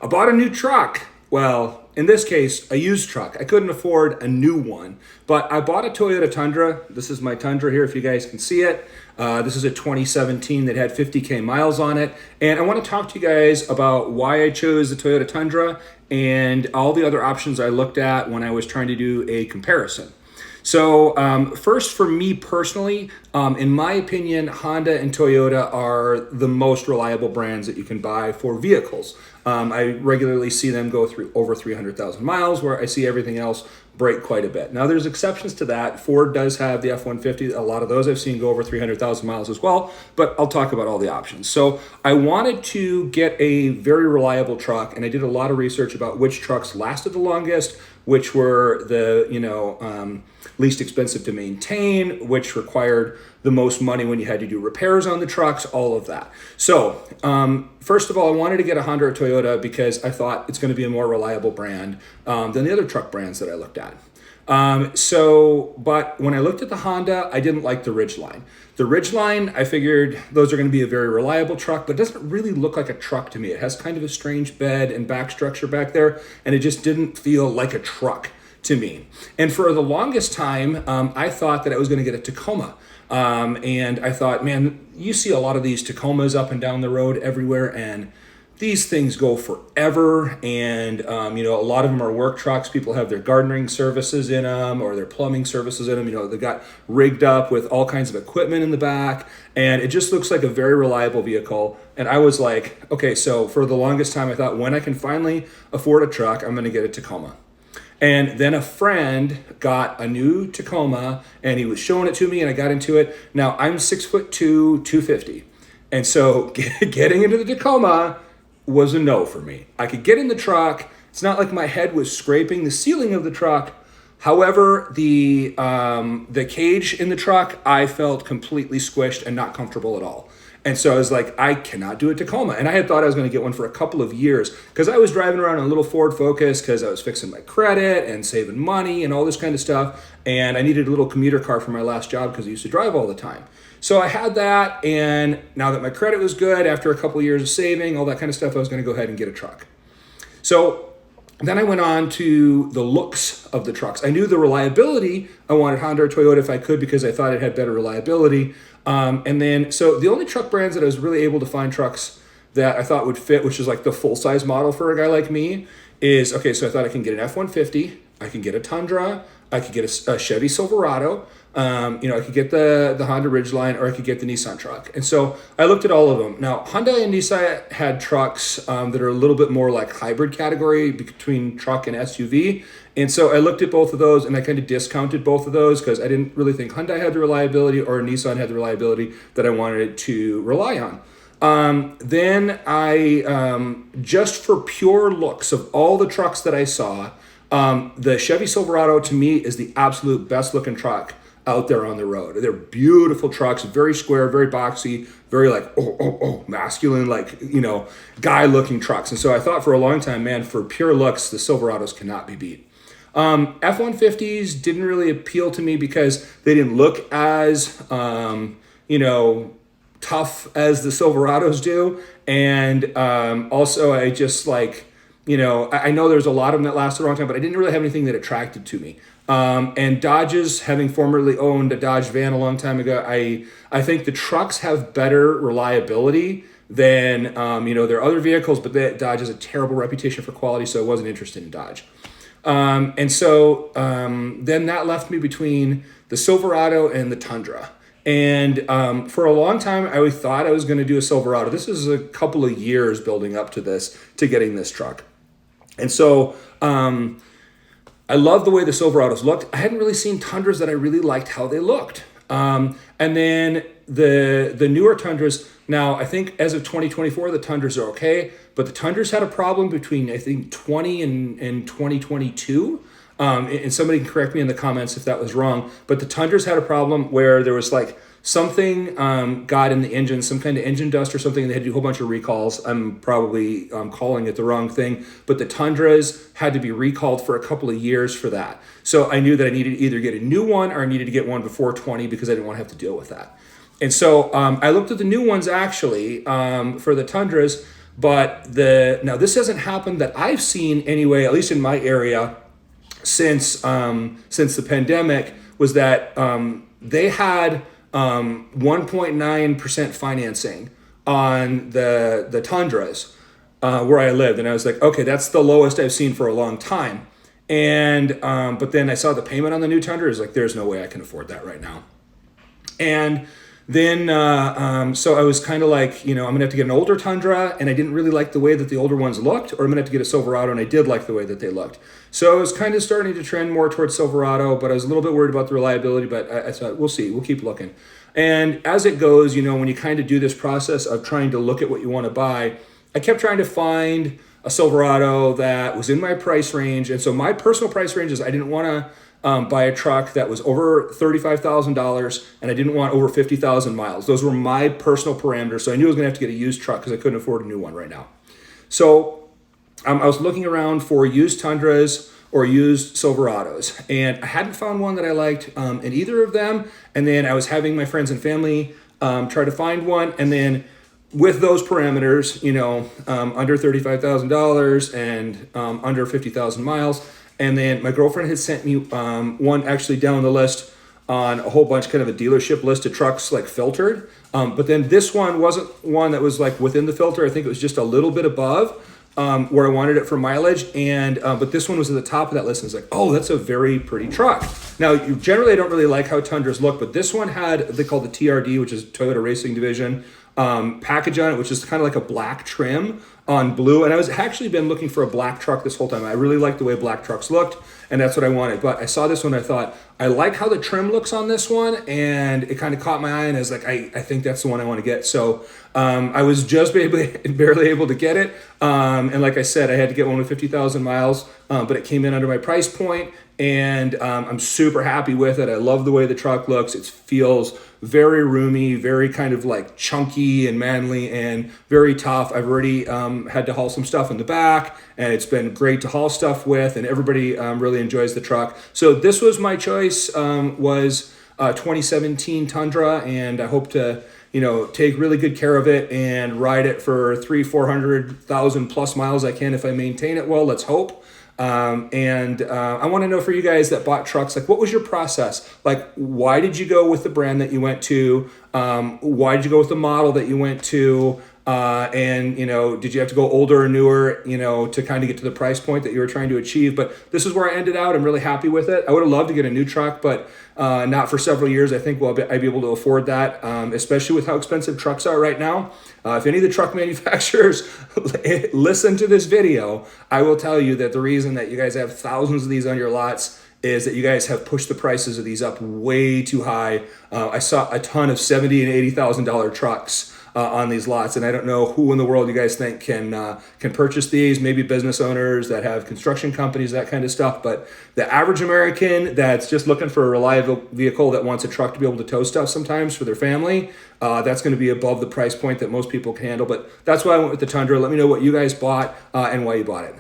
I bought a new truck. Well, in this case, a used truck. I couldn't afford a new one, but I bought a Toyota Tundra. This is my Tundra here, if you guys can see it. This is a 2017 that had 50K miles on it. And I want to talk to you guys about why I chose the Toyota Tundra and all the other options I looked at when I was trying to do a comparison. So first, for me personally, in my opinion, Honda and Toyota are the most reliable brands that you can buy for vehicles. I regularly see them go through over 300,000 miles, where I see everything else break quite a bit. Now, there's exceptions to that. Ford does have the F-150. A lot of those I've seen go over 300,000 miles as well, but I'll talk about all the options. So I wanted to get a very reliable truck, and I did a lot of research about which trucks lasted the longest, which were the least expensive to maintain, which required the most money when you had to do repairs on the trucks, all of that. So first of all, I wanted to get a Honda or Toyota because I thought it's going to be a more reliable brand than the other truck brands that I looked at. But when I looked at the Honda, I didn't like the Ridgeline. The Ridgeline, I figured those are going to be a very reliable truck, but it doesn't really look like a truck to me. It has kind of a strange bed and back structure back there, and it just didn't feel like a truck to me. And for the longest time, I thought that I was going to get a Tacoma. And I thought, man, you see a lot of these Tacomas up and down the road everywhere, and these things go forever, and a lot of them are work trucks. People have their gardening services in them or their plumbing services in them. They got rigged up with all kinds of equipment in the back, and it just looks like a very reliable vehicle. And I was like, okay, so for the longest time, I thought when I can finally afford a truck, I'm going to get a Tacoma. And then a friend got a new Tacoma, and he was showing it to me, and I got into it. Now, I'm 6'2", 250. And so getting into the Tacoma was a no for me. I could get in the truck. It's not like my head was scraping the ceiling of the truck. However, the cage in the truck, I felt completely squished and not comfortable at all. And so I was like, I cannot do a Tacoma. And I had thought I was going to get one for a couple of years because I was driving around in a little Ford Focus because I was fixing my credit and saving money and all this kind of stuff. And I needed a little commuter car for my last job because I used to drive all the time. So I had that, and now that my credit was good, after a couple of years of saving, all that kind of stuff, I was going to go ahead and get a truck. So then I went on to the looks of the trucks. I knew the reliability. I wanted Honda or Toyota if I could because I thought it had better reliability. So the only truck brands that I was really able to find trucks that I thought would fit, which is like the full-size model for a guy like me, is, okay, so I thought I can get an F-150, I can get a Tundra, I could get a Chevy Silverado, I could get the Honda Ridgeline, or I could get the Nissan truck. And so I looked at all of them. Now, Hyundai and Nissan had trucks that are a little bit more like hybrid category between truck and SUV. And so I looked at both of those, and I kind of discounted both of those because I didn't really think Hyundai had the reliability or Nissan had the reliability that I wanted it to rely on. Then I, just for pure looks of all the trucks that I saw, the Chevy Silverado to me is the absolute best looking truck out there on the road. They're beautiful trucks, very square, very boxy, very like, masculine, guy looking trucks. And so I thought for a long time, man, for pure looks, the Silverados cannot be beat. F-150s didn't really appeal to me because they didn't look as, tough as the Silverados do. And also I just I know there's a lot of them that lasted a long time, but I didn't really have anything that attracted to me. And Dodges, having formerly owned a Dodge van a long time ago, I think the trucks have better reliability than, their other vehicles, but Dodge has a terrible reputation for quality, so I wasn't interested in Dodge. Then that left me between the Silverado and the Tundra. And for a long time, I always thought I was going to do a Silverado. This is a couple of years building up to this, to getting this truck. And so I love the way the Silverados looked. I hadn't really seen Tundras that I really liked how they looked. And then the newer Tundras, now I think as of 2024, the Tundras are okay, but the Tundras had a problem between, I think, 20 and 2022. And somebody can correct me in the comments if that was wrong, but the Tundras had a problem where there was something got in the engine, some kind of engine dust or something, and they had to do a whole bunch of recalls. I'm probably calling it the wrong thing, but the Tundras had to be recalled for a couple of years for that. So I knew that I needed to either get a new one or I needed to get one before 20 because I didn't want to have to deal with that. And so I looked at the new ones actually for the Tundras, But now this hasn't happened that I've seen anyway, at least in my area, since the pandemic, was that they had 1.9% financing on the Tundras where I lived, and I was like, okay, that's the lowest I've seen for a long time. And but then I saw the payment on the new Tundra. Is like, there's no way I can afford that right now. And then so I was kind of like, I'm gonna have to get an older Tundra, and I didn't really like the way that the older ones looked, or I'm gonna have to get a Silverado, and I did like the way that they looked. So I was kind of starting to trend more towards Silverado, but I was a little bit worried about the reliability. But I thought, we'll see, we'll keep looking. And as it goes, when you kind of do this process of trying to look at what you want to buy, I kept trying to find a Silverado that was in my price range. And so my personal price range is, I didn't want to buy a truck that was over $35,000, and I didn't want over 50,000 miles. Those were my personal parameters. So I knew I was going to have to get a used truck because I couldn't afford a new one right now. So I was looking around for used Tundras or used Silverados, and I hadn't found one that I liked in either of them. And then I was having my friends and family try to find one, and then with those parameters, under $35,000 and under 50,000 miles. And then my girlfriend had sent me one actually down the list on a whole bunch, kind of a dealership list of trucks, like filtered. But then this one wasn't one that was like within the filter. I think it was just a little bit above where I wanted it for mileage. And but this one was at the top of that list. And it's like, oh, that's a very pretty truck. Now, generally, I don't really like how Tundras look, but this one had, they call the TRD, which is Toyota Racing Division, package on it, which is kind of like a black trim on blue. And I was actually been looking for a black truck this whole time. I really liked the way black trucks looked, and that's what I wanted. But I saw this one, I thought, I like how the trim looks on this one, and it kind of caught my eye, and I was like, I think that's the one I want to get. So I was just barely able to get it. And like I said, I had to get one with 50,000 miles, but it came in under my price point, and I'm super happy with it. I love the way the truck looks. It feels very roomy, very kind of like chunky and manly, and very tough. I've already had to haul some stuff in the back, and it's been great to haul stuff with, and everybody really enjoys the truck. So this was my choice, was 2017 Tundra, and I hope to take really good care of it and ride it for 400,000 plus miles I can if I maintain it well. Let's hope. I want to know for you guys that bought trucks, like, what was your process? Like, why did you go with the brand that you went to? Why did you go with the model that you went to? Did you have to go older or newer, to kind of get to the price point that you were trying to achieve? But this is where I ended out. I'm really happy with it. I would have loved to get a new truck, but not for several years. I think I'd be able to afford that, especially with how expensive trucks are right now. If any of the truck manufacturers listen to this video, I will tell you that the reason that you guys have thousands of these on your lots is that you guys have pushed the prices of these up way too high. I saw a ton of $70,000 and $80,000 trucks on these lots, and I don't know who in the world you guys think can purchase these. Maybe business owners that have construction companies, that kind of stuff. But the average American that's just looking for a reliable vehicle that wants a truck to be able to tow stuff sometimes for their family, that's going to be above the price point that most people can handle. But that's why I went with the Tundra. Let me know what you guys bought and why you bought it.